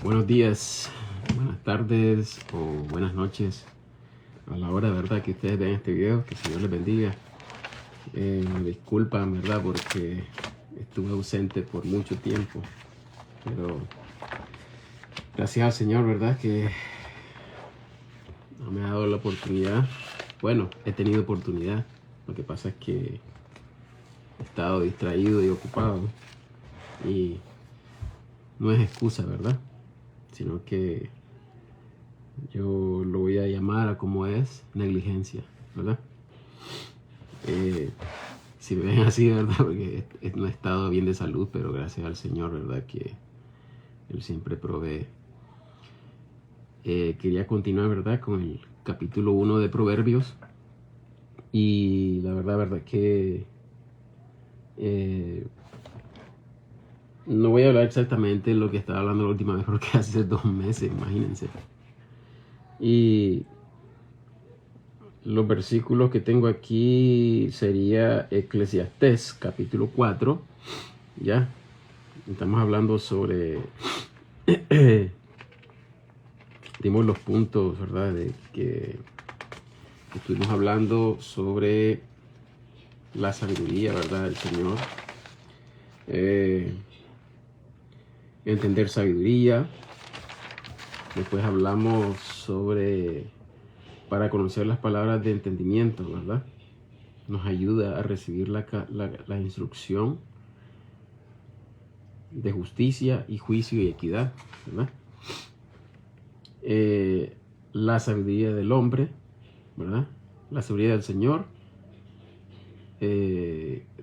Buenos días, buenas tardes o buenas noches a la hora, ¿verdad?, que ustedes vean este video. Que el Señor les bendiga. Me disculpan, ¿verdad?, porque estuve ausente por mucho tiempo, pero gracias al Señor, ¿verdad?, que no me ha dado la oportunidad. Bueno, he tenido oportunidad. Lo que pasa es que he estado distraído y ocupado, y no es excusa, ¿verdad?, sino que yo lo voy a llamar a como es negligencia, ¿verdad? Si me ven así, ¿verdad?, porque no he estado bien de salud, pero gracias al Señor, ¿verdad?, que Él siempre provee. Quería continuar, ¿verdad?, con el capítulo 1 de Proverbios. Y la verdad que no voy a hablar exactamente lo que estaba hablando la última vez, porque hace 2 meses, imagínense. Y los versículos que tengo aquí sería Eclesiastés capítulo 4, ¿ya? Estamos hablando sobre dimos los puntos, ¿verdad?, de que estuvimos hablando sobre la sabiduría, ¿verdad?, del Señor. Entender sabiduría. Después hablamos sobre para conocer las palabras de entendimiento, ¿verdad? Nos ayuda a recibir la instrucción de justicia y juicio y equidad, ¿verdad? La sabiduría del hombre, ¿verdad? La sabiduría del Señor.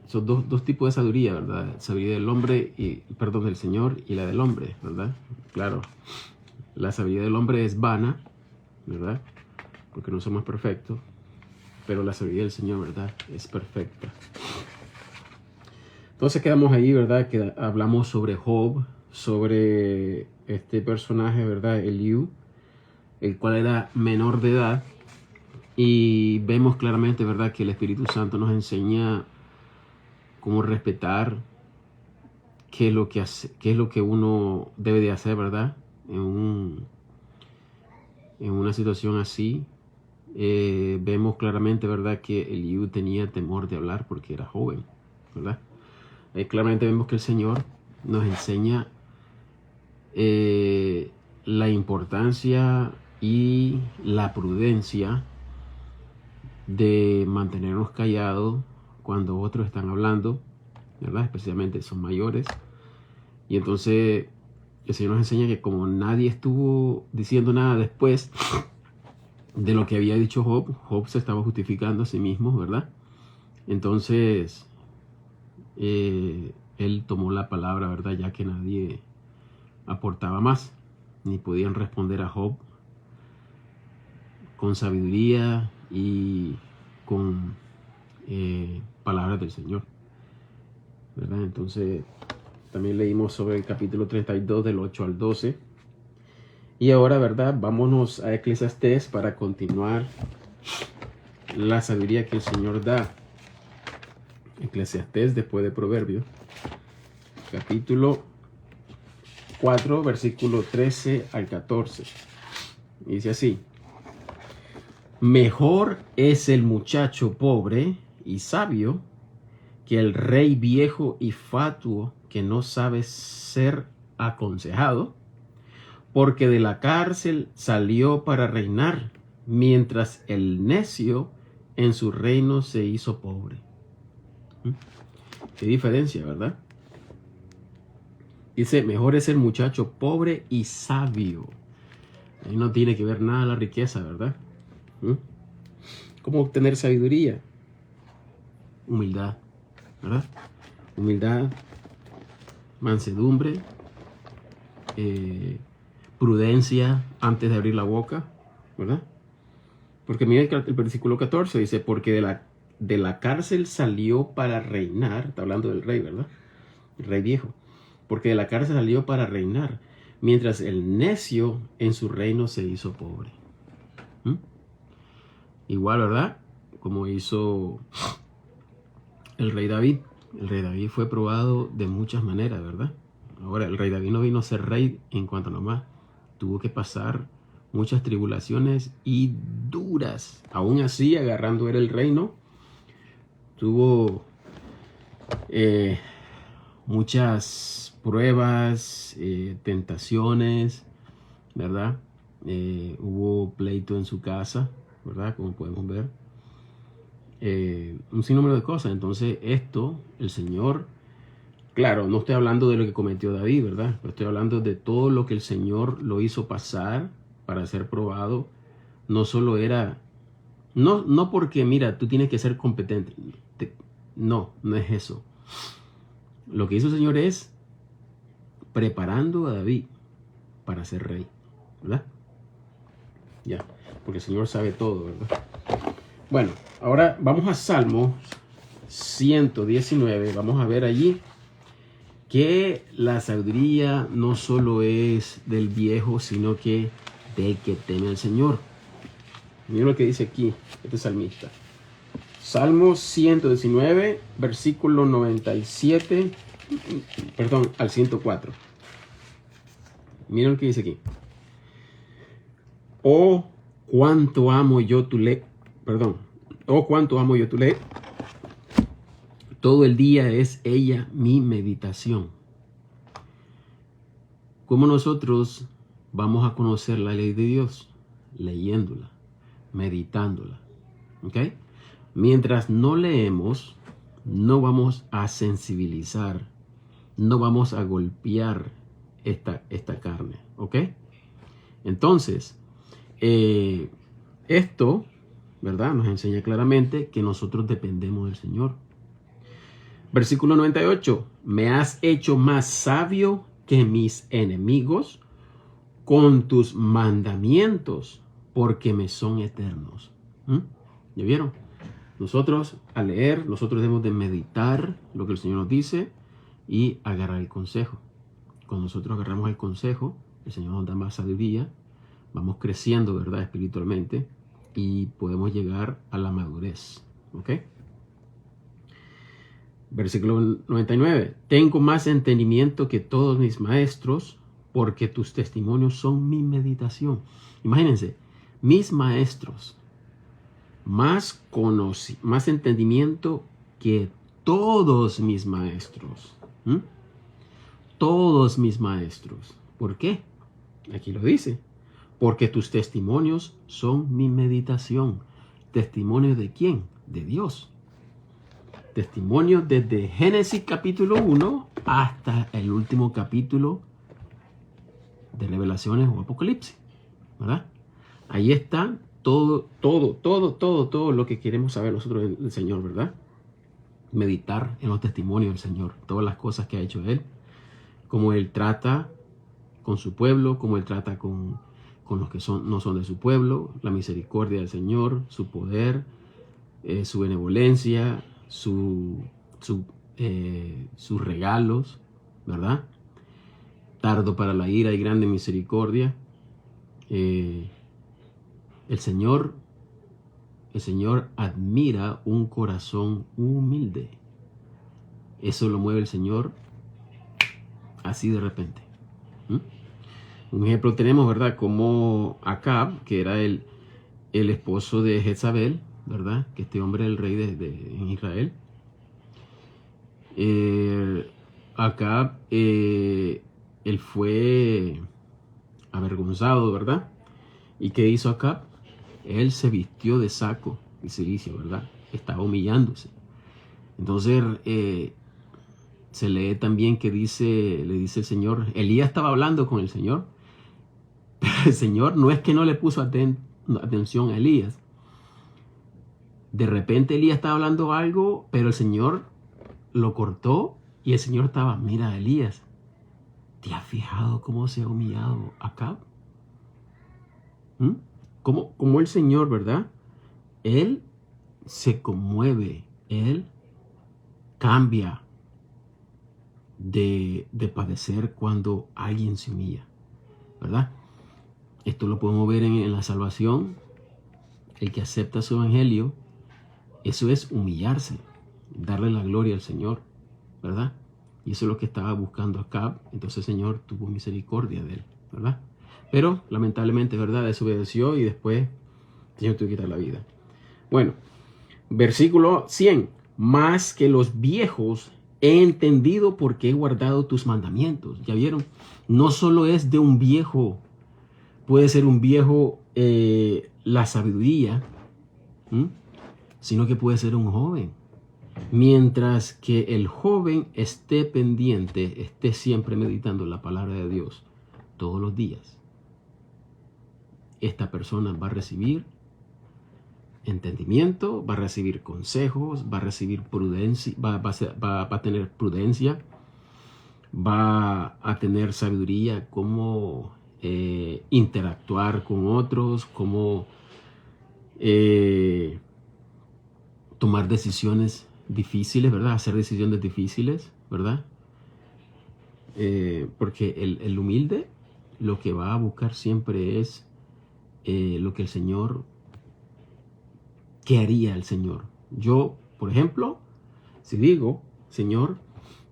Son dos tipos de sabiduría, ¿verdad? Sabiduría del hombre, del Señor, y la del hombre, ¿verdad? Claro, la sabiduría del hombre es vana, ¿verdad?, porque no somos perfectos, pero la sabiduría del Señor, ¿verdad?, es perfecta. Entonces quedamos ahí, ¿verdad?, que hablamos sobre Job, sobre este personaje, ¿verdad?, Eliú, el cual era menor de edad, y vemos claramente, ¿verdad?, que el Espíritu Santo nos enseña cómo respetar qué es lo que uno debe de hacer, ¿verdad?, en una situación así. Vemos claramente, ¿verdad?, que Eliú tenía temor de hablar porque era joven, ¿verdad? Claramente vemos que el Señor nos enseña la importancia y la prudencia de mantenernos callados cuando otros están hablando, ¿verdad?, especialmente son mayores. Y entonces el Señor nos enseña que como nadie estuvo diciendo nada después de lo que había dicho Job, Job se estaba justificando a sí mismo, ¿verdad? Entonces él tomó la palabra, ¿verdad?, ya que nadie aportaba más, ni podían responder a Job con sabiduría y con palabras del Señor, ¿verdad? Entonces también leímos sobre el capítulo 32 del 8 al 12. Y ahora, ¿verdad?, vámonos a Eclesiastés para continuar la sabiduría que el Señor da. Eclesiastés después de Proverbios, capítulo 4, versículo 13 al 14. Dice así: mejor es el muchacho pobre y sabio que el rey viejo y fatuo que no sabe ser aconsejado, porque de la cárcel salió para reinar, mientras el necio en su reino se hizo pobre. Qué diferencia, ¿verdad? Dice, mejor es el muchacho pobre y sabio. Ahí no tiene que ver nada la riqueza, ¿verdad? ¿Cómo obtener sabiduría? Humildad, ¿verdad? Humildad, mansedumbre, prudencia antes de abrir la boca, ¿verdad? Porque mira el versículo 14, dice, porque de la cárcel salió para reinar. Está hablando del rey, ¿verdad? El rey viejo. Porque de la cárcel salió para reinar, mientras el necio en su reino se hizo pobre. Igual, ¿verdad?, como hizo el rey David. El rey David fue probado de muchas maneras, ¿verdad? Ahora, el rey David no vino a ser rey en cuanto nomás. Tuvo que pasar muchas tribulaciones y duras. Aún así, agarrando él el reino, tuvo muchas pruebas, tentaciones, ¿verdad? Hubo pleito en su casa, ¿verdad? Como podemos ver. Un sinnúmero de cosas. Entonces esto, el Señor, claro, no estoy hablando de lo que cometió David, ¿verdad? Pero estoy hablando de todo lo que el Señor lo hizo pasar para ser probado. No solo era, no porque, mira, tú tienes que ser competente. No es eso. Lo que hizo el Señor es preparando a David para ser rey, ¿verdad? Ya, porque el Señor sabe todo, ¿verdad? Bueno, ahora vamos a Salmo 119. Vamos a ver allí que la sabiduría no solo es del viejo, sino que del que teme al Señor. Miren lo que dice aquí este salmista. Salmo 119, versículo 97, perdón, al 104. Miren lo que dice aquí. Oh, cuánto amo yo tu ley. Perdón. Oh, cuánto amo yo tu ley. Todo el día es ella mi meditación. ¿Cómo nosotros vamos a conocer la ley de Dios? Leyéndola, meditándola. ¿Ok? Mientras no leemos, no vamos a sensibilizar, no vamos a golpear esta carne. ¿Ok? Entonces, esto, ¿verdad? Nos enseña claramente que nosotros dependemos del Señor. Versículo 98. Me has hecho más sabio que mis enemigos con tus mandamientos, porque me son eternos. ¿Ya vieron? Nosotros, al leer, nosotros debemos de meditar lo que el Señor nos dice y agarrar el consejo. Cuando nosotros agarramos el consejo, el Señor nos da más sabiduría, vamos creciendo, ¿verdad? Espiritualmente, y podemos llegar a la madurez. ¿Ok? Versículo 99. Tengo más entendimiento que todos mis maestros, porque tus testimonios son mi meditación. Imagínense, mis maestros, más entendimiento que todos mis maestros. Todos mis maestros. ¿Por qué? Aquí lo dice. Porque tus testimonios son mi meditación. ¿Testimonios de quién? De Dios. Testimonio desde Génesis capítulo 1 hasta el último capítulo de Revelaciones o Apocalipsis, ¿verdad? Ahí está todo lo que queremos saber nosotros del Señor, ¿verdad? Meditar en los testimonios del Señor, todas las cosas que ha hecho Él, cómo Él trata con su pueblo, cómo Él trata con los que no son de su pueblo, la misericordia del Señor, su poder, su benevolencia, sus regalos, ¿verdad? Tardo para la ira y grande misericordia. El Señor admira un corazón humilde. Eso lo mueve el Señor así de repente. Un ejemplo tenemos, ¿verdad? Como Acab, que era el esposo de Jezabel, ¿verdad? Que este hombre era el rey en Israel. Acab, él fue avergonzado, ¿verdad? ¿Y qué hizo Acab? Él se vistió de saco y cilicio, ¿verdad? Estaba humillándose. Entonces, se lee también que le dice el Señor, Elías estaba hablando con el Señor, pero el Señor no es que no le puso atención a Elías. De repente Elías estaba hablando algo, pero el Señor lo cortó y el Señor estaba, mira Elías, ¿te has fijado cómo se ha humillado Acab? Como el Señor, ¿verdad? Él se conmueve, Él cambia de padecer cuando alguien se humilla, ¿verdad? Esto lo podemos ver en la salvación. El que acepta su evangelio, eso es humillarse, darle la gloria al Señor, ¿verdad? Y eso es lo que estaba buscando Acab. Entonces el Señor tuvo misericordia de él, ¿verdad? Pero lamentablemente, ¿verdad? Desobedeció y después el Señor tuvo que quitar la vida. Bueno, versículo 100. Más que los viejos he entendido porque he guardado tus mandamientos. ¿Ya vieron? No solo es de un viejo, puede ser un viejo la sabiduría, sino que puede ser un joven. Mientras que el joven esté pendiente, esté siempre meditando la palabra de Dios todos los días, esta persona va a recibir entendimiento, va a recibir consejos, va a recibir prudencia, va a tener prudencia, va a tener sabiduría, cómo interactuar con otros, cómo tomar decisiones difíciles, ¿verdad? Hacer decisiones difíciles, ¿verdad? Porque el humilde lo que va a buscar siempre es lo que el Señor, ¿qué haría el Señor? Yo, por ejemplo, si digo, Señor,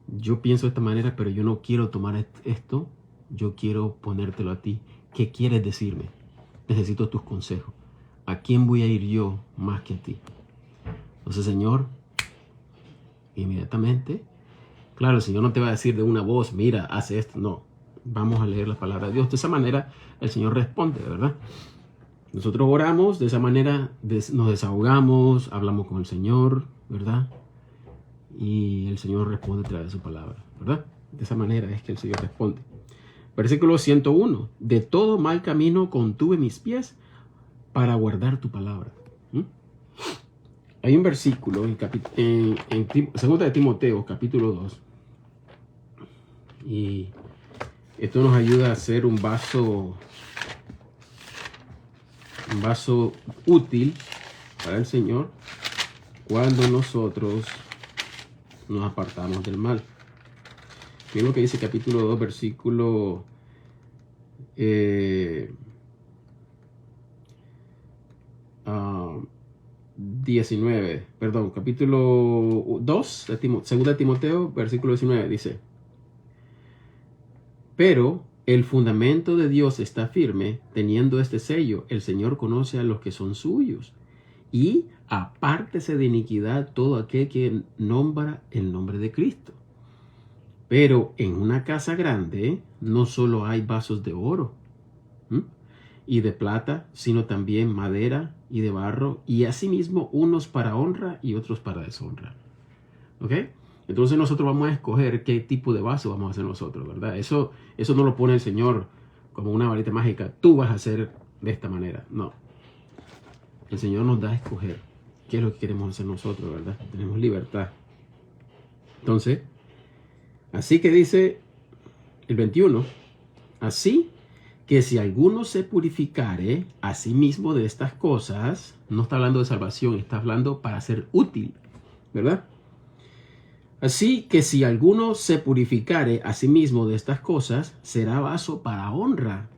yo pienso de esta manera, pero yo no quiero tomar esto, yo quiero ponértelo a ti. ¿Qué quieres decirme? Necesito tus consejos. ¿A quién voy a ir yo más que a ti? Entonces, Señor, inmediatamente, claro, el Señor no te va a decir de una voz, mira, hace esto. No, vamos a leer la palabra de Dios. De esa manera, el Señor responde, ¿verdad? Nosotros oramos, de esa manera nos desahogamos, hablamos con el Señor, ¿verdad? Y el Señor responde a través de su palabra, ¿verdad? De esa manera es que el Señor responde. Versículo 101. De todo mal camino contuve mis pies para guardar tu palabra. Hay un versículo en 2 de Timoteo, capítulo 2. Y esto nos ayuda a hacer un vaso útil para el Señor cuando nosotros nos apartamos del mal. Miren lo que dice capítulo 2, versículo 19, perdón, capítulo 2, 2 de Timoteo, versículo 19, dice: pero el fundamento de Dios está firme, teniendo este sello: el Señor conoce a los que son suyos, y apártese de iniquidad todo aquel que nombra el nombre de Cristo. Pero en una casa grande no solo hay vasos de oro y de plata, sino también madera y de barro, y asimismo unos para honra y otros para deshonra. ¿Ok? Entonces nosotros vamos a escoger qué tipo de vaso vamos a hacer nosotros, ¿verdad? Eso no lo pone el Señor como una varita mágica. Tú vas a hacer de esta manera. No. El Señor nos da a escoger qué es lo que queremos hacer nosotros, ¿verdad? Tenemos libertad. Entonces, así que dice el 21, así que si alguno se purificare a sí mismo de estas cosas, no está hablando de salvación, está hablando para ser útil, ¿verdad? Así que si alguno se purificare a sí mismo de estas cosas, será vaso para honra,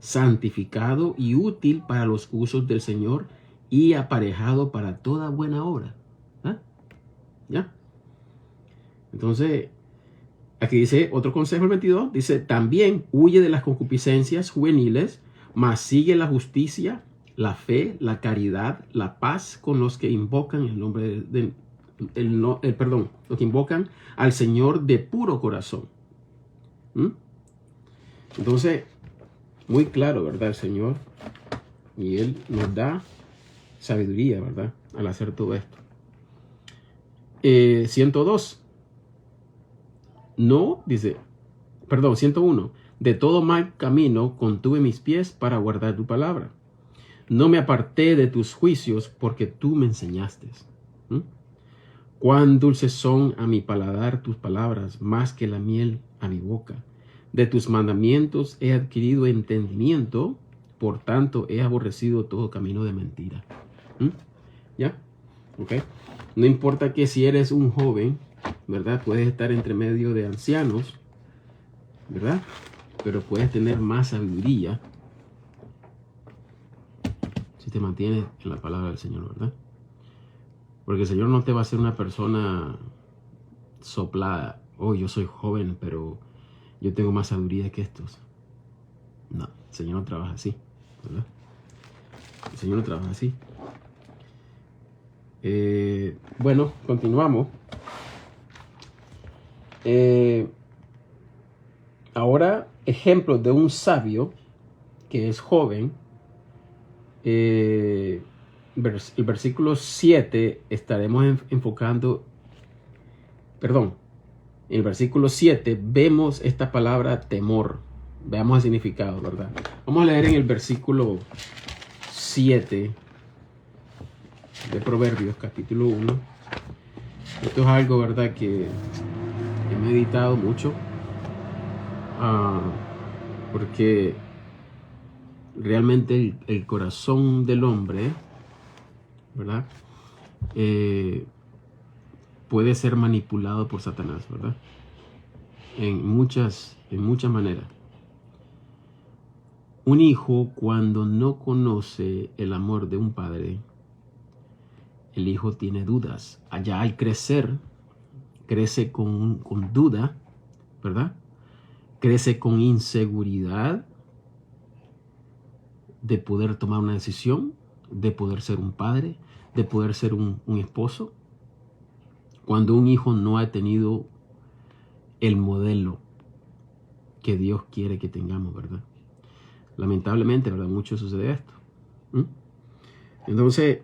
santificado y útil para los usos del Señor y aparejado para toda buena obra. ¿Ah? ¿Ya? Entonces, aquí dice otro consejo, el 22, dice: también huye de las concupiscencias juveniles, mas sigue la justicia, la fe, la caridad, la paz con los que invocan el nombre los que invocan al Señor de puro corazón. Entonces, muy claro, ¿verdad? El Señor, y Él nos da sabiduría, ¿verdad? Al hacer todo esto. 102. No, dice, perdón, 101. De todo mal camino contuve mis pies para guardar tu palabra. No me aparté de tus juicios porque tú me enseñaste. Cuán dulces son a mi paladar tus palabras, más que la miel a mi boca. De tus mandamientos he adquirido entendimiento, por tanto he aborrecido todo camino de mentira. ¿Ya? ¿Ok? No importa que si eres un joven, ¿verdad? Puedes estar entre medio de ancianos, ¿verdad? Pero puedes tener más sabiduría si te mantienes en la palabra del Señor, ¿verdad? Porque el Señor no te va a hacer una persona soplada, oh, yo soy joven, pero yo tengo más sabiduría que estos. No, el Señor no trabaja así, ¿verdad? El Señor no trabaja así. Bueno, continuamos. Ahora, ejemplo de un sabio que es joven. El versículo 7 estaremos enfocando, perdón, en el versículo 7 vemos esta palabra temor. Veamos el significado, ¿verdad? Vamos a leer en el versículo 7 de Proverbios, capítulo 1. Esto es algo, ¿verdad?, que he meditado mucho, porque realmente el corazón del hombre, ¿verdad?, puede ser manipulado por Satanás, ¿verdad? En muchas maneras. Un hijo, cuando no conoce el amor de un padre, el hijo tiene dudas. Allá al crecer, crece con duda, ¿verdad? Crece con inseguridad de poder tomar una decisión, de poder ser un padre, de poder ser un esposo. Cuando un hijo no ha tenido el modelo que Dios quiere que tengamos, ¿verdad? Lamentablemente, ¿verdad? Mucho sucede esto. Entonces,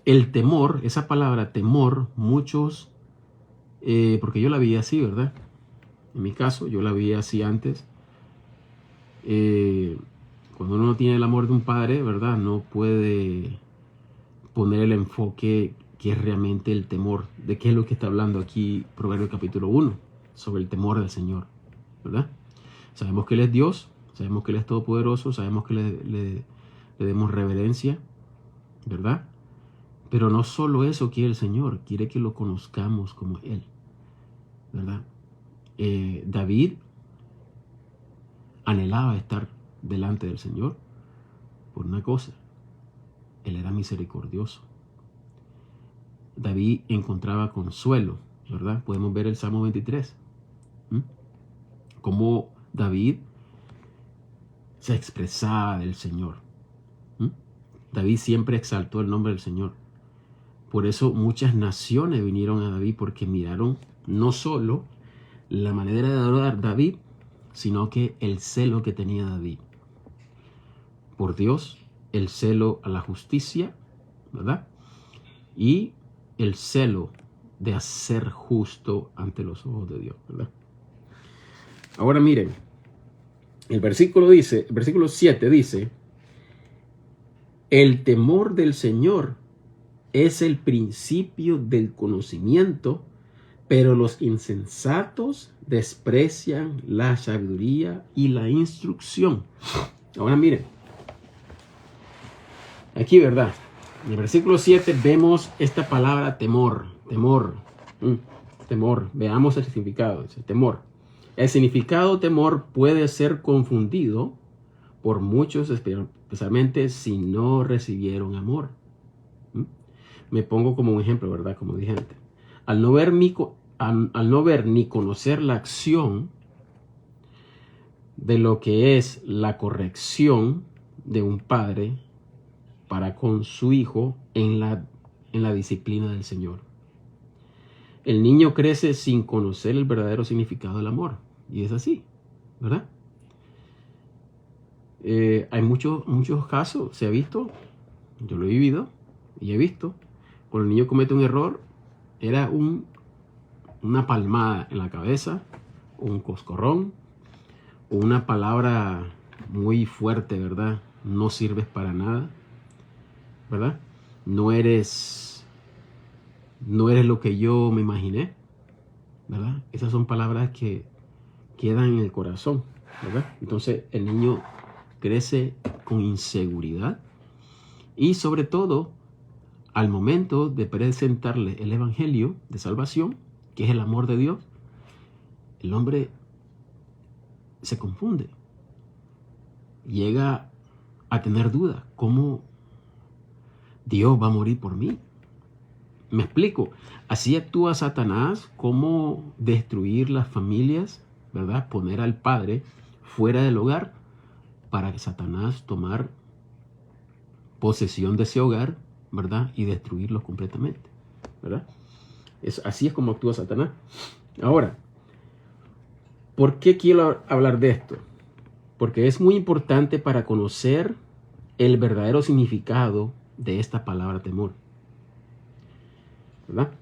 el temor, esa palabra temor, muchos, porque yo la vi así, ¿verdad? En mi caso, yo la vi así antes. Cuando uno no tiene el amor de un padre, ¿verdad?, no puede poner el enfoque que es realmente el temor. ¿De qué es lo que está hablando aquí Proverbios capítulo 1? Sobre el temor del Señor, ¿verdad? Sabemos que Él es Dios, sabemos que Él es todopoderoso, sabemos que le demos reverencia, ¿verdad? Pero no solo eso quiere el Señor, quiere que lo conozcamos como Él, ¿verdad? David anhelaba estar delante del Señor por una cosa: Él era misericordioso. David encontraba consuelo, ¿verdad? Podemos ver el Salmo 23. Cómo David se expresaba del Señor. David siempre exaltó el nombre del Señor. Por eso muchas naciones vinieron a David, porque miraron no solo la manera de adorar a David, sino que el celo que tenía David por Dios, el celo a la justicia, ¿verdad? Y el celo de hacer justo ante los ojos de Dios, ¿verdad? Ahora miren, el versículo 7 dice: el temor del Señor es el principio del conocimiento, pero los insensatos desprecian la sabiduría y la instrucción. Ahora miren, aquí, ¿verdad?, en el versículo 7 vemos esta palabra temor, temor. Veamos el significado, dice temor. El significado temor puede ser confundido por muchos, especialmente si no recibieron amor. Me pongo como un ejemplo, ¿verdad? Como dije antes. Al no ver ni conocer la acción de lo que es la corrección de un padre para con su hijo en la disciplina del Señor, el niño crece sin conocer el verdadero significado del amor. Y es así, ¿verdad? Hay muchos casos, se ha visto, yo lo he vivido y he visto, cuando el niño comete un error, era una palmada en la cabeza, un coscorrón, o una palabra muy fuerte, ¿verdad? No sirves para nada, ¿verdad? No eres lo que yo me imaginé, ¿verdad? Esas son palabras que quedan en el corazón, ¿verdad? Entonces el niño crece con inseguridad, y sobre todo al momento de presentarle el evangelio de salvación, que es el amor de Dios, el hombre se confunde, llega a tener dudas. ¿Cómo Dios va a morir por mí? Me explico. Así actúa Satanás, cómo destruir las familias, ¿verdad? Poner al padre fuera del hogar para que Satanás tomar posesión de ese hogar, ¿verdad? Y destruirlo completamente, ¿verdad? Así es como actúa Satanás. Ahora, ¿por qué quiero hablar de esto? Porque es muy importante para conocer el verdadero significado de esta palabra temor, ¿verdad?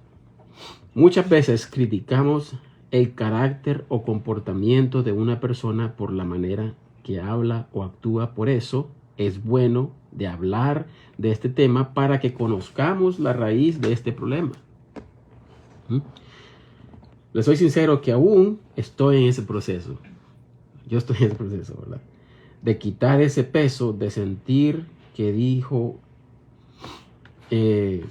Muchas veces criticamos el carácter o comportamiento de una persona por la manera que habla o actúa. Por eso es bueno de hablar de este tema para que conozcamos la raíz de este problema. Les soy sincero que aún estoy en ese proceso. Yo estoy en ese proceso, ¿verdad? De quitar ese peso, de sentir que dijo, que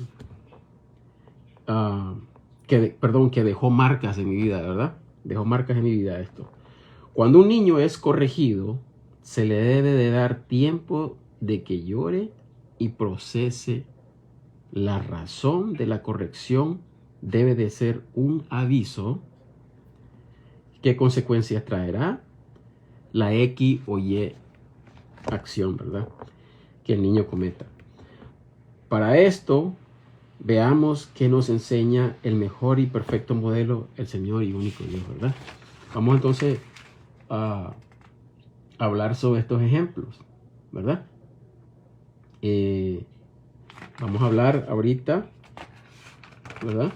dejó marcas en mi vida, ¿verdad? Dejó marcas en mi vida esto. Cuando un niño es corregido, se le debe de dar tiempo de que llore y procese la razón de la corrección. Debe de ser un aviso. ¿Qué consecuencias traerá la X o Y acción, ¿verdad? Que el niño cometa? Para esto, veamos qué nos enseña el mejor y perfecto modelo, el Señor y único Dios, ¿verdad? Vamos entonces a hablar sobre estos ejemplos, ¿verdad? Vamos a hablar ahorita, ¿verdad?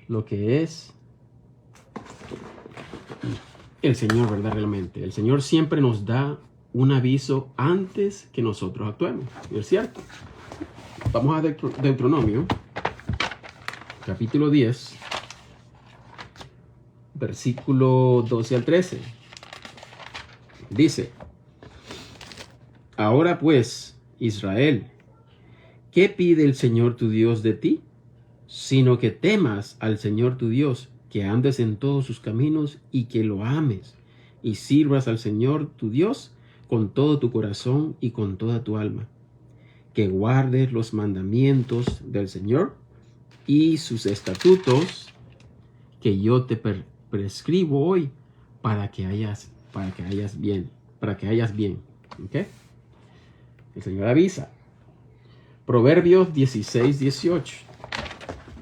Lo que es el Señor, ¿verdad? Realmente. El Señor siempre nos da un aviso antes que nosotros actuemos, ¿es cierto? Vamos a Deuteronomio, capítulo 10, versículo 12 al 13. Dice: Ahora pues, Israel, ¿qué pide el Señor tu Dios de ti? Sino que temas al Señor tu Dios, que andes en todos sus caminos y que lo ames, y sirvas al Señor tu Dios con todo tu corazón y con toda tu alma. Que guardes los mandamientos del Señor y sus estatutos que yo te prescribo hoy para que hayas bien. ¿Okay? El Señor avisa. Proverbios 16, 18.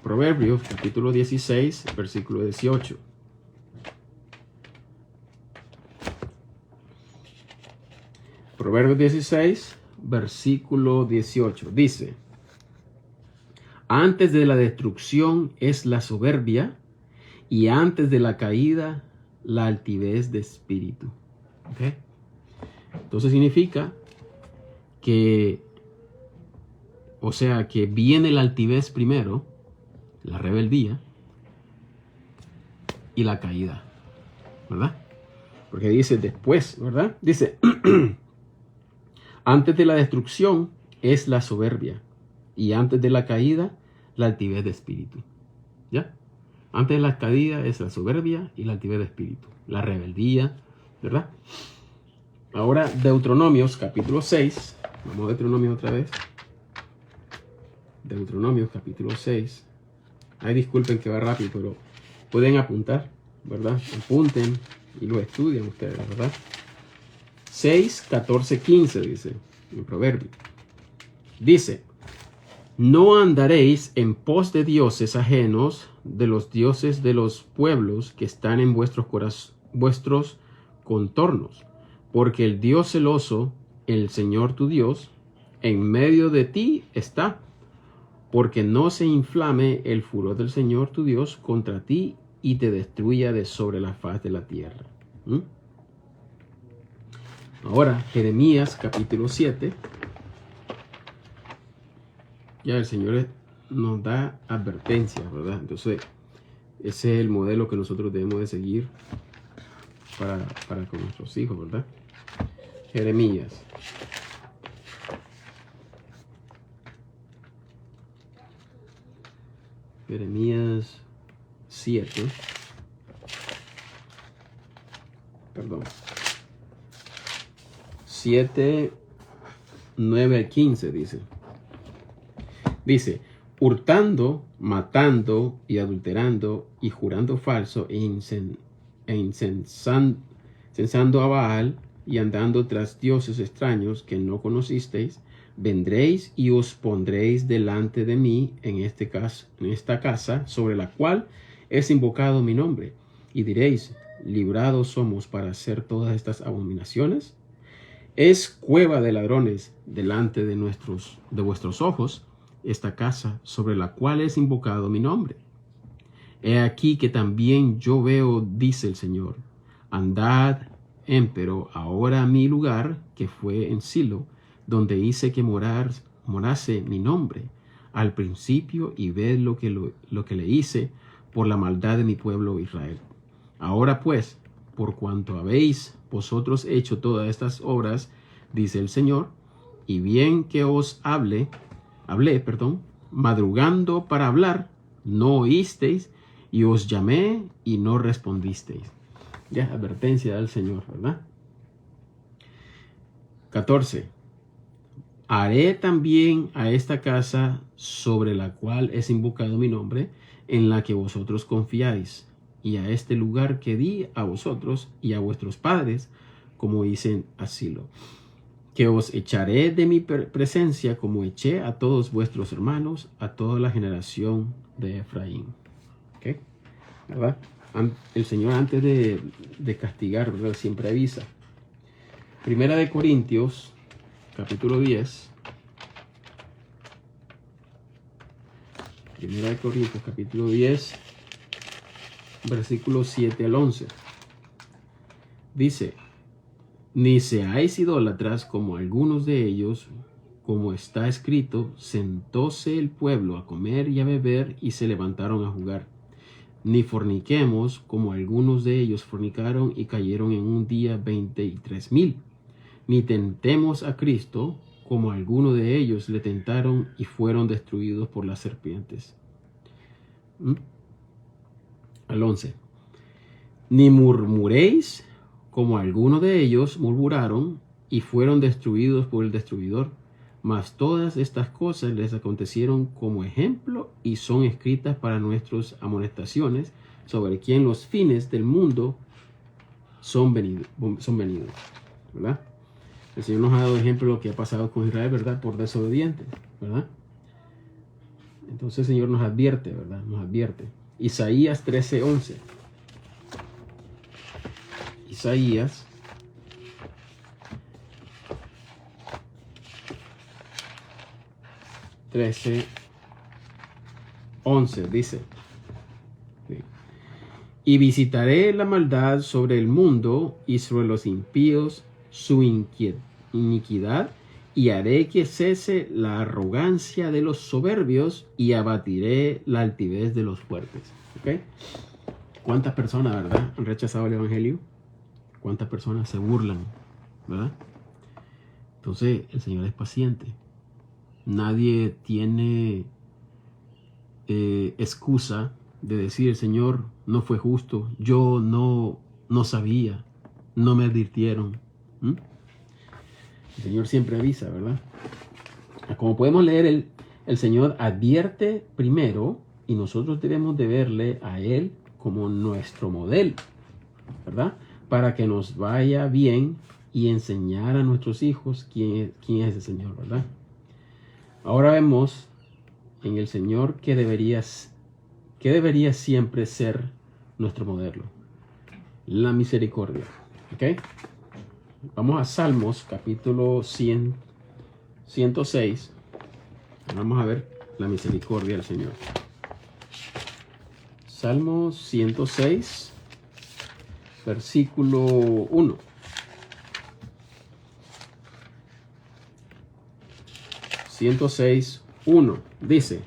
Proverbios capítulo 16, versículo 18. Proverbios 16, versículo 18. Dice: Antes de la destrucción es la soberbia, y antes de la caída la altivez de espíritu. ¿Okay? Entonces significa que, que viene la altivez primero, la rebeldía y la caída, ¿verdad? Porque dice después, ¿verdad? Dice, antes de la destrucción es la soberbia, y antes de la caída la altivez de espíritu. ¿Ya? Antes de la caída es la soberbia y la altivez de espíritu, la rebeldía, ¿verdad? Ahora Deuteronomios capítulo 6, vamos a Deuteronomios otra vez. Deuteronomios capítulo 6. Ay, disculpen que va rápido, pero pueden apuntar, ¿verdad? Apunten y lo estudian ustedes, ¿verdad? 6, 14, 15 dice en Proverbio. Dice: No andaréis en pos de dioses ajenos, de los dioses de los pueblos que están en vuestros contornos, porque el Dios celoso, el Señor tu Dios, en medio de ti está, porque no se inflame el furor del Señor tu Dios contra ti y te destruya de sobre la faz de la tierra. Ahora, Jeremías capítulo 7. Ya el Señor nos da advertencias, ¿verdad? Entonces, ese es el modelo que nosotros debemos de seguir para con nuestros hijos, ¿verdad? Jeremías. Jeremías 7. Perdón. 7, 9 al 15 dice. Dice: hurtando, matando y adulterando y jurando falso e incensando a Baal y andando tras dioses extraños que no conocisteis, vendréis y os pondréis delante de mí en esta casa sobre la cual es invocado mi nombre, y diréis, librados somos para hacer todas estas abominaciones. Es cueva de ladrones delante de vuestros ojos esta casa sobre la cual es invocado mi nombre. He aquí que también yo veo, dice el Señor, andad empero ahora a mi lugar que fue en Silo, donde hice que morase mi nombre al principio, y ved lo que le hice por la maldad de mi pueblo Israel. Ahora pues, por cuanto habéis vosotros hecho todas estas obras, dice el Señor, y bien que os hablé, madrugando para hablar, no oísteis, y os llamé y no respondisteis. Ya, advertencia del Señor, ¿verdad? 14. Haré también a esta casa sobre la cual es invocado mi nombre, en la que vosotros confiáis, y a este lugar que di a vosotros y a vuestros padres, como dicen asilo, que os echaré de mi presencia como eché a todos vuestros hermanos, a toda la generación de Efraín. ¿Okay? ¿Verdad? El Señor, antes de castigar, ¿verdad?, siempre avisa. Primera de Corintios, capítulo 10. Primera de Corintios, capítulo 10, versículos 7 al 11. Dice, ni seáis idólatras como algunos de ellos, como está escrito, sentóse el pueblo a comer y a beber y se levantaron a jugar. Ni forniquemos como algunos de ellos fornicaron y cayeron en un día 23,000. Ni tentemos a Cristo como algunos de ellos le tentaron y fueron destruidos por las serpientes. Al 11. Ni murmuréis como algunos de ellos murmuraron y fueron destruidos por el destruidor. Mas todas estas cosas les acontecieron como ejemplo y son escritas para nuestras amonestaciones, sobre quien los fines del mundo son venidos, ¿verdad? El Señor nos ha dado ejemplo de lo que ha pasado con Israel, ¿verdad? Por desobediente, ¿verdad? Entonces el Señor nos advierte, ¿verdad? Nos advierte. Isaías 13:11. Isaías 13:11 dice, y visitaré la maldad sobre el mundo y sobre los impíos su iniquidad, y haré que cese la arrogancia de los soberbios y abatiré la altivez de los fuertes. ¿Okay? ¿Cuántas personas, verdad, han rechazado el evangelio? ¿Cuántas personas se burlan, verdad? Entonces el Señor es paciente. Nadie tiene excusa de decir, el Señor no fue justo, yo no sabía, no me advirtieron. El Señor siempre avisa, ¿verdad? Como podemos leer, el Señor advierte primero y nosotros debemos de verle a Él como nuestro modelo, ¿verdad? Para que nos vaya bien y enseñar a nuestros hijos quién es el Señor, ¿verdad? Ahora vemos en el Señor que debería siempre ser nuestro modelo. La misericordia. ¿Ok? Vamos a Salmos, capítulo 106. Vamos a ver la misericordia del Señor. Salmos 106, versículo 1. Dice,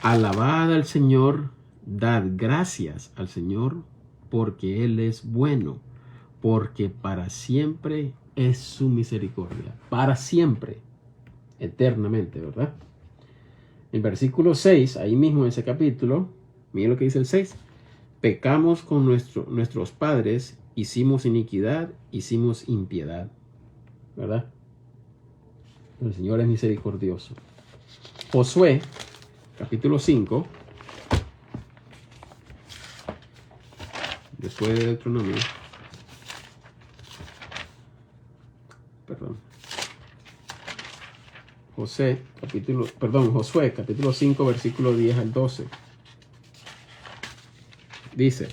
alabad al Señor, dad gracias al Señor, porque Él es bueno, porque para siempre es su misericordia. Para siempre, eternamente, ¿verdad? El versículo 6, ahí mismo en ese capítulo, miren lo que dice el 6. Pecamos con nuestros padres, hicimos iniquidad, hicimos impiedad, ¿verdad? El Señor es misericordioso. Josué, capítulo 5, después de Deuteronomio, Josué, capítulo 5, versículo 10 al 12. Dice: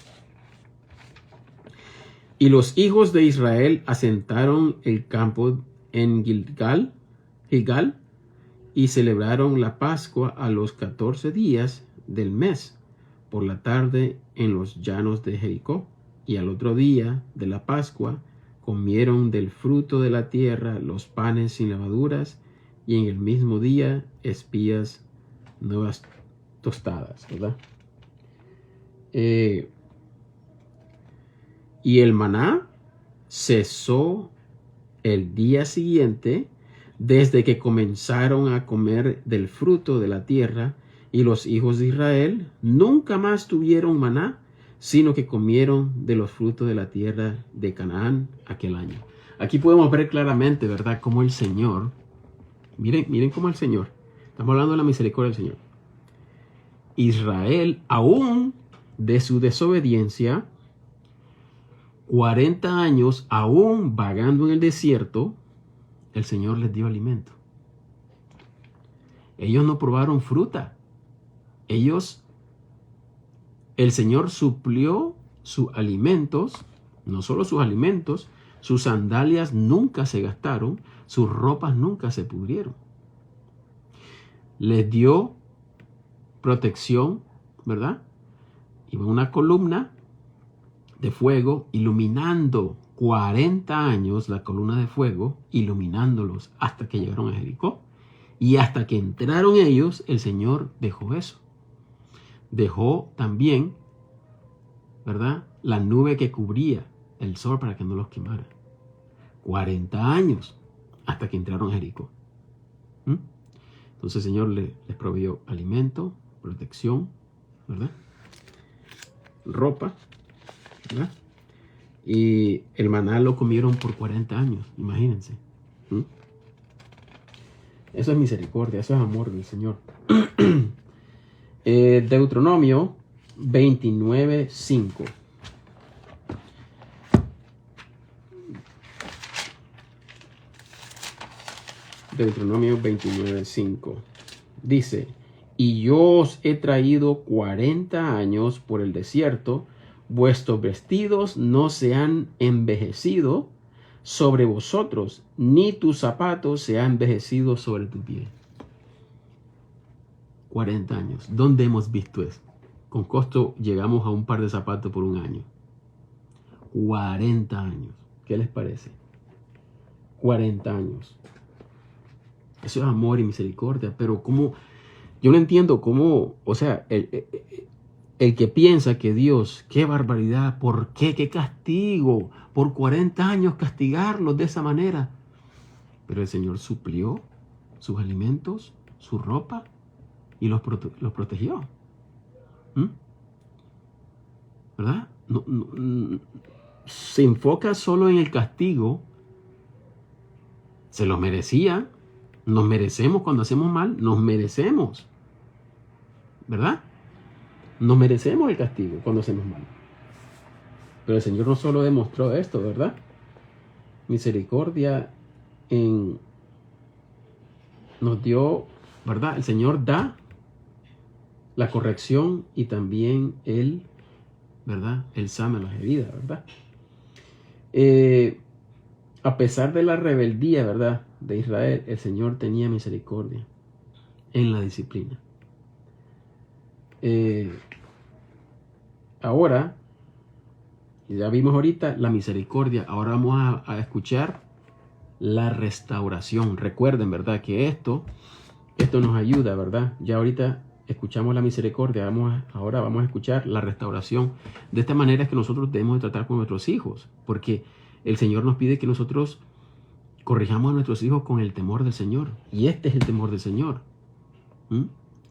y los hijos de Israel asentaron el campo en Gilgal, y celebraron la Pascua a los 14 días del mes, por la tarde en los llanos de Jericó. Y al otro día de la Pascua comieron del fruto de la tierra los panes sin levaduras, y en el mismo día espías nuevas tostadas, ¿verdad? Y el maná cesó el día siguiente, desde que comenzaron a comer del fruto de la tierra, y los hijos de Israel nunca más tuvieron maná, sino que comieron de los frutos de la tierra de Canaán aquel año. Aquí podemos ver claramente, ¿verdad?, cómo el Señor, miren cómo el Señor, estamos hablando de la misericordia del Señor. Israel, aún de su desobediencia, 40 años aún vagando en el desierto, el Señor les dio alimento. Ellos no probaron fruta. El Señor suplió sus alimentos, no solo sus alimentos, sus sandalias nunca se gastaron, sus ropas nunca se pudrieron. Les dio protección, ¿verdad? Iba una columna de fuego iluminando 40 años, la columna de fuego iluminándolos hasta que llegaron a Jericó. Y hasta que entraron ellos, el Señor dejó eso. Dejó también, ¿verdad?, la nube que cubría el sol para que no los quemara. 40 años hasta que entraron a Jericó. Entonces el Señor les proveyó alimento, protección, ¿verdad?, ropa, ¿verdad? Y el maná lo comieron por 40 años, imagínense. Eso es misericordia, eso es amor del Señor. Deuteronomio 29:5. Deuteronomio 29:5. Dice: y yo os he traído 40 años por el desierto, vuestros vestidos no se han envejecido sobre vosotros, ni tus zapatos se han envejecido sobre tu pie. 40 años. ¿Dónde hemos visto eso? Con costo llegamos a un par de zapatos por un año. 40 años. ¿Qué les parece? 40 años. Eso es amor y misericordia, pero ¿cómo? Yo no entiendo cómo, o sea, el que piensa que Dios, qué barbaridad, ¿por qué? ¿Qué castigo? Por 40 años castigarlos de esa manera. Pero el Señor suplió sus alimentos, su ropa, y los protegió. ¿Verdad? No, se enfoca solo en el castigo. Se lo merecía. Nos merecemos cuando hacemos mal, nos merecemos. ¿Verdad? Nos merecemos el castigo cuando hacemos mal. Pero el Señor no solo demostró esto, ¿verdad? Misericordia nos dio, ¿verdad? El Señor da la corrección y también Él, ¿verdad? Él sana las heridas, ¿verdad? A pesar de la rebeldía, ¿verdad?, de Israel, el Señor tenía misericordia en la disciplina. Ahora, ya vimos ahorita la misericordia, ahora vamos a escuchar la restauración. Recuerden, ¿verdad?, que esto nos ayuda, ¿verdad? Ya ahorita escuchamos la misericordia, ahora vamos a escuchar la restauración. De esta manera es que nosotros debemos de tratar con nuestros hijos, porque el Señor nos pide que nosotros corrijamos a nuestros hijos con el temor del Señor. Y este es el temor del Señor.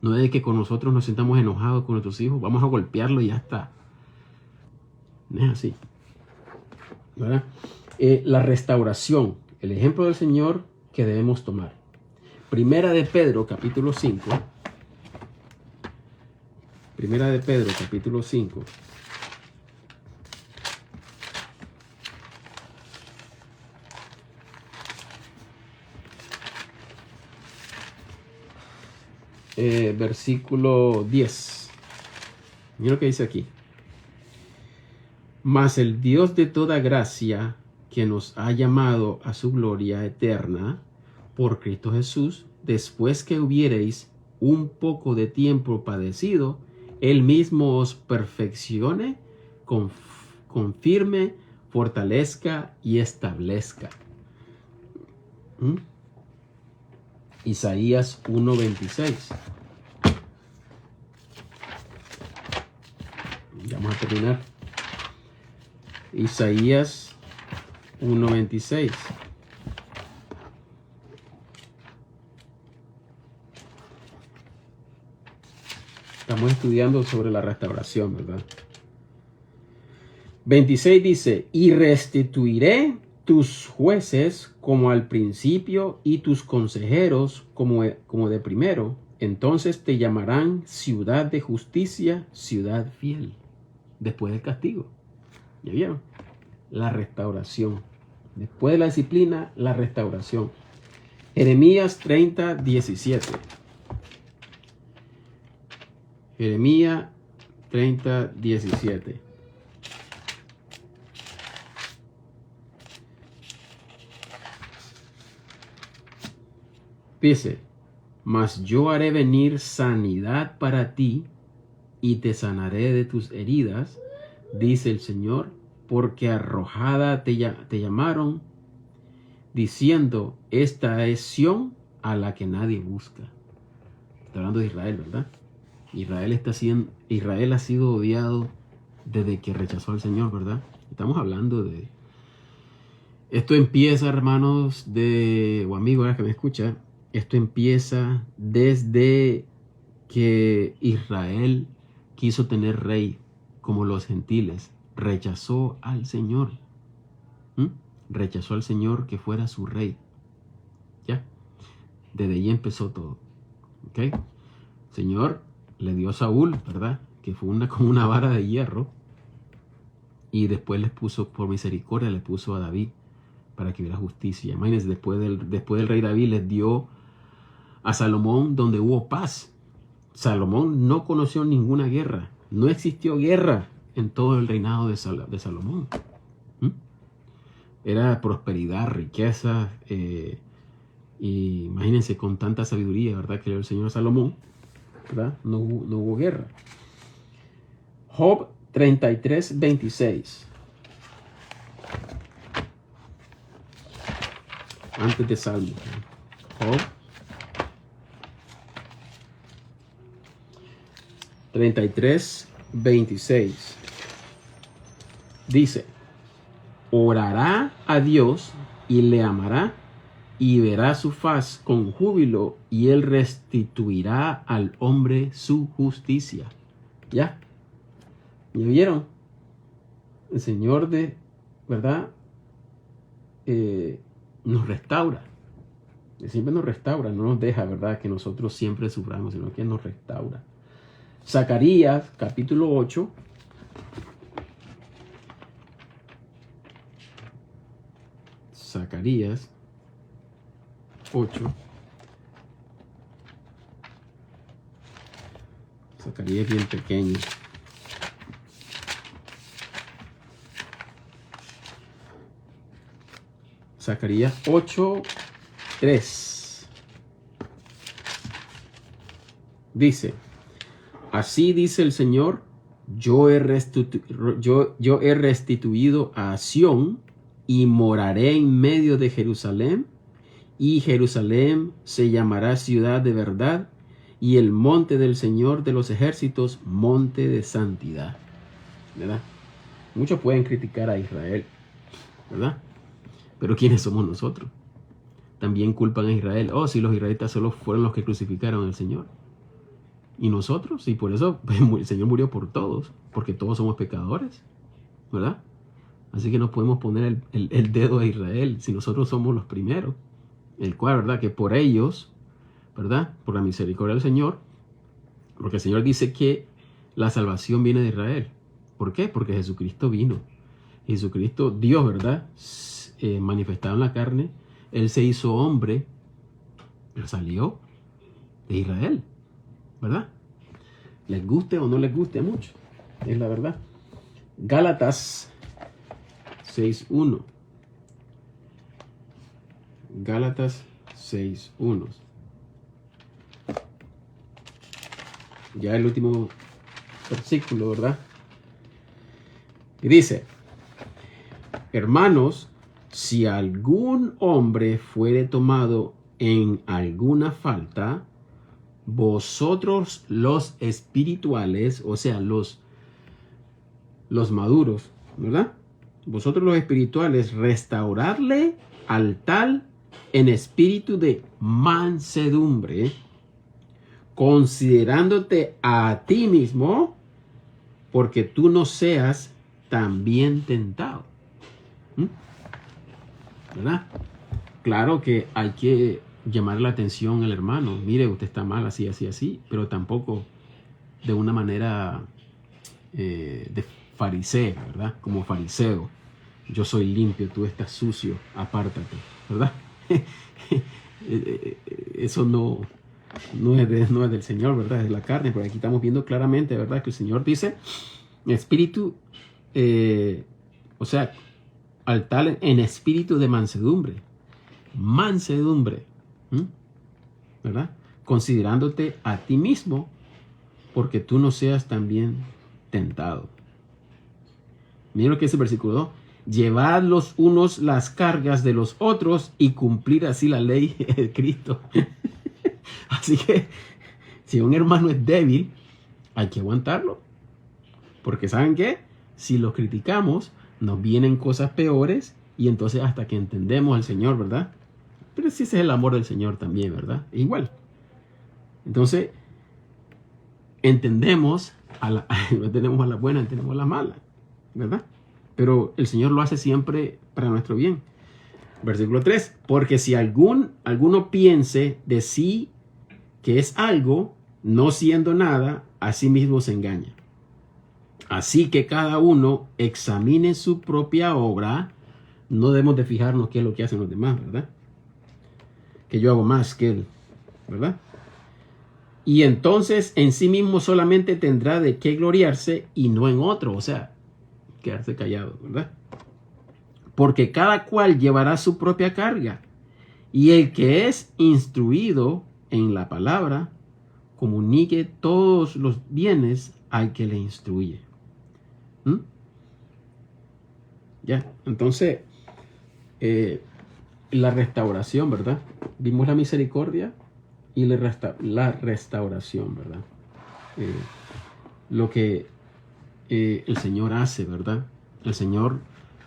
No es que con nosotros nos sintamos enojados con nuestros hijos, vamos a golpearlo y ya está. No es así, ¿verdad? La restauración, el ejemplo del Señor que debemos tomar. Primera de Pedro, capítulo 5. Primera de Pedro, capítulo 5. Versículo 10. Mira lo que dice aquí. Mas el Dios de toda gracia, que nos ha llamado a su gloria eterna por Cristo Jesús, después que hubiereis un poco de tiempo padecido, Él mismo os perfeccione, confirme, fortalezca y establezca. Isaías 1:26. Vamos a terminar. Isaías 1:26. Estamos estudiando sobre la restauración, ¿verdad? 26 dice, y restituiré tus jueces como al principio y tus consejeros como de primero. Entonces te llamarán ciudad de justicia, ciudad fiel. Después del castigo. ¿Ya vieron? La restauración. Después de la disciplina, la restauración. Jeremías 30:17. Jeremías 30:17. Dice, mas yo haré venir sanidad para ti y te sanaré de tus heridas, dice el Señor, porque arrojada te llamaron, diciendo, esta es Sión a la que nadie busca. Está hablando de Israel, ¿verdad? Israel ha sido odiado desde que rechazó al Señor, ¿verdad? Estamos hablando de... Esto empieza, hermanos, o amigos que me escuchan, esto empieza desde que Israel quiso tener rey como los gentiles. Rechazó al Señor. Rechazó al Señor que fuera su rey. ¿Ya? Desde ahí empezó todo. ¿Ok? Señor le dio a Saúl, ¿verdad? Que fue como una vara de hierro. Y después les puso, por misericordia, le puso a David para que hubiera justicia. Imagínense, después del rey David les dio a Salomón donde hubo paz. Salomón no conoció ninguna guerra. No existió guerra en todo el reinado de Salomón. Era prosperidad, riqueza. Y imagínense con tanta sabiduría, ¿verdad? Que le dio el Señor a Salomón. ¿Verdad? No hubo guerra. Job 33:26. Antes de Salmo. Job 33:26. Dice, orará a Dios y le amará y verá su faz con júbilo y él restituirá al hombre su justicia. ¿Ya? ¿Ya vieron? El Señor ¿verdad? Nos restaura. Él siempre nos restaura, no nos deja, ¿verdad? Que nosotros siempre suframos, sino que nos restaura. Zacarías, capítulo 8. Zacarías 8. Zacarías bien pequeño. Zacarías 8:3. Dice, así dice el Señor, yo he restituido a Sión y moraré en medio de Jerusalén, y Jerusalén se llamará ciudad de verdad, y el monte del Señor de los ejércitos, monte de santidad. ¿Verdad? Muchos pueden criticar a Israel, ¿verdad? Pero ¿quiénes somos nosotros? También culpan a Israel. Oh, si los israelitas solo fueron los que crucificaron al Señor. ¿Y nosotros? Y por eso el Señor murió por todos, porque todos somos pecadores, ¿verdad? Así que no podemos poner el dedo a Israel si nosotros somos los primeros. El cual, ¿verdad? Que por ellos, ¿verdad? Por la misericordia del Señor, porque el Señor dice que la salvación viene de Israel. ¿Por qué? Porque Jesucristo vino. Jesucristo, Dios, ¿verdad? Manifestado en la carne, Él se hizo hombre, pero salió de Israel, ¿verdad? Les guste o no les guste mucho, es la verdad. Gálatas 6:1. Gálatas 6:1. Ya el último versículo, ¿verdad? Y dice: hermanos, si algún hombre fuere tomado en alguna falta, vosotros los espirituales, o sea, los maduros, ¿verdad? Vosotros los espirituales, restaurarle al tal en espíritu de mansedumbre, considerándote a ti mismo, porque tú no seas también tentado. ¿Verdad? Claro que hay que llamar la atención al hermano. Mire, usted está mal, así, así, así, pero tampoco de una manera de fariseo, ¿verdad? Como fariseo. Yo soy limpio, tú estás sucio, apártate, ¿verdad? Eso no es del Señor, ¿verdad? Es de la carne, pero aquí estamos viendo claramente, ¿verdad? Que el Señor dice, espíritu, o sea, al tal en espíritu de mansedumbre. Mansedumbre, ¿verdad? Considerándote a ti mismo, porque tú no seas también tentado. Miren lo que dice el versículo 2. Llevad los unos las cargas de los otros y cumplir así la ley de Cristo. Así que si un hermano es débil, hay que aguantarlo. Porque ¿saben qué? Si lo criticamos, nos vienen cosas peores y entonces hasta que entendemos al Señor, ¿verdad? Pero si ese es el amor del Señor también, ¿verdad? Igual. Entonces, entendemos, no tenemos a la buena, tenemos a la mala, ¿verdad? Pero el Señor lo hace siempre para nuestro bien. Versículo 3. Porque si alguno piense de sí que es algo, no siendo nada, a sí mismo se engaña. Así que cada uno examine su propia obra. No debemos de fijarnos qué es lo que hacen los demás, ¿verdad? Que yo hago más que él, ¿verdad? Y entonces en sí mismo solamente tendrá de qué gloriarse y no en otro, o sea, quedarse callado, ¿verdad? Porque cada cual llevará su propia carga, y el que es instruido en la palabra, comunique todos los bienes al que le instruye. Ya, entonces, la restauración, ¿verdad? Vimos la misericordia y la restauración, ¿verdad? Lo que el Señor hace, ¿verdad? El Señor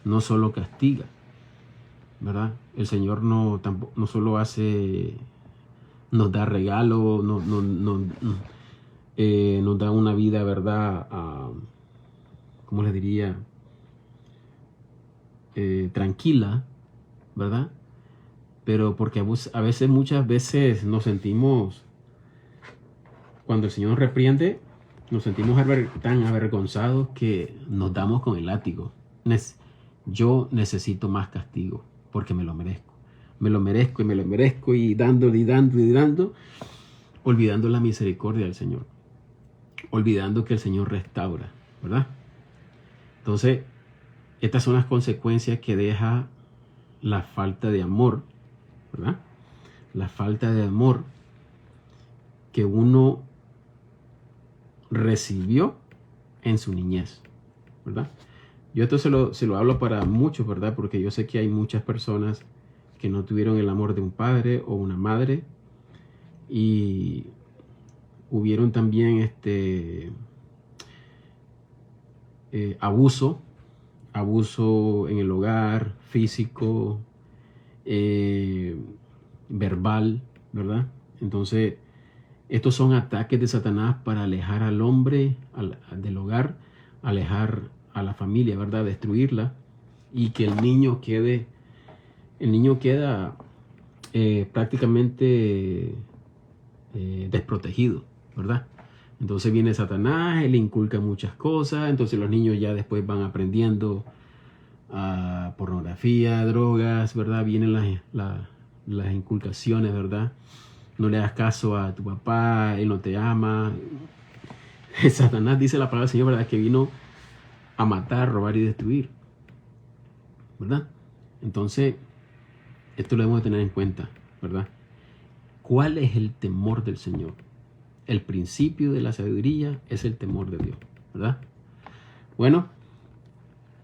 no solo castiga, ¿verdad? El Señor no solo hace, nos da regalo, nos da una vida, ¿verdad? ¿Cómo les diría? Tranquila, ¿verdad? Pero porque a veces, muchas veces nos sentimos, cuando el Señor nos reprende, nos sentimos tan avergonzados que nos damos con el látigo. Yo necesito más castigo porque me lo merezco. Me lo merezco y me lo merezco y dando y dando y dando, olvidando la misericordia del Señor. Olvidando que el Señor restaura, ¿verdad? Entonces, estas son las consecuencias que deja la falta de amor, ¿verdad? La falta de amor que uno recibió en su niñez, ¿verdad? Yo esto se lo hablo para muchos, ¿verdad? Porque yo sé que hay muchas personas que no tuvieron el amor de un padre o una madre y hubieron también abuso en el hogar, físico, verbal, ¿verdad? Entonces, estos son ataques de Satanás para alejar al hombre del hogar, alejar a la familia, ¿verdad? Destruirla y que el niño queda prácticamente desprotegido, ¿verdad? Entonces viene Satanás, él inculca muchas cosas, entonces los niños ya después van aprendiendo pornografía, drogas, ¿verdad? Vienen las inculcaciones, ¿verdad? No le das caso a tu papá, él no te ama. Satanás, dice la palabra del Señor, ¿verdad? Que vino a matar, robar y destruir, ¿verdad? Entonces, esto lo debemos de tener en cuenta, ¿verdad? ¿Cuál es el temor del Señor? El principio de la sabiduría es el temor de Dios, ¿verdad? Bueno,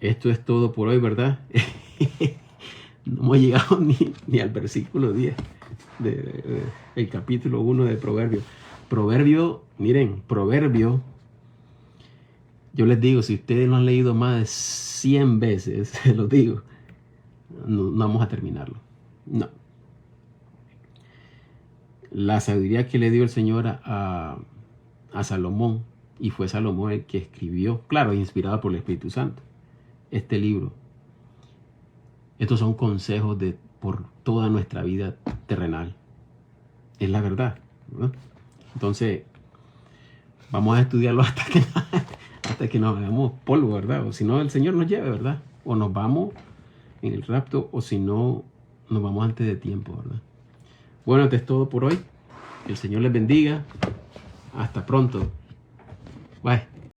esto es todo por hoy, ¿verdad? No hemos llegado ni al versículo 10 del capítulo 1 de Proverbios. Miren, Proverbio, yo les digo, si ustedes lo han leído más de 100 veces, se los digo, no vamos a terminarlo. No. La sabiduría que le dio el Señor a Salomón, y fue Salomón el que escribió, claro, inspirado por el Espíritu Santo, este libro. Estos son consejos por toda nuestra vida terrenal. Es la verdad, ¿no? Entonces, vamos a estudiarlo hasta que nos hagamos polvo, ¿verdad? O si no, el Señor nos lleve, ¿verdad? O nos vamos en el rapto, o si no, nos vamos antes de tiempo, ¿verdad? Bueno, esto es todo por hoy. El Señor les bendiga. Hasta pronto. Bye.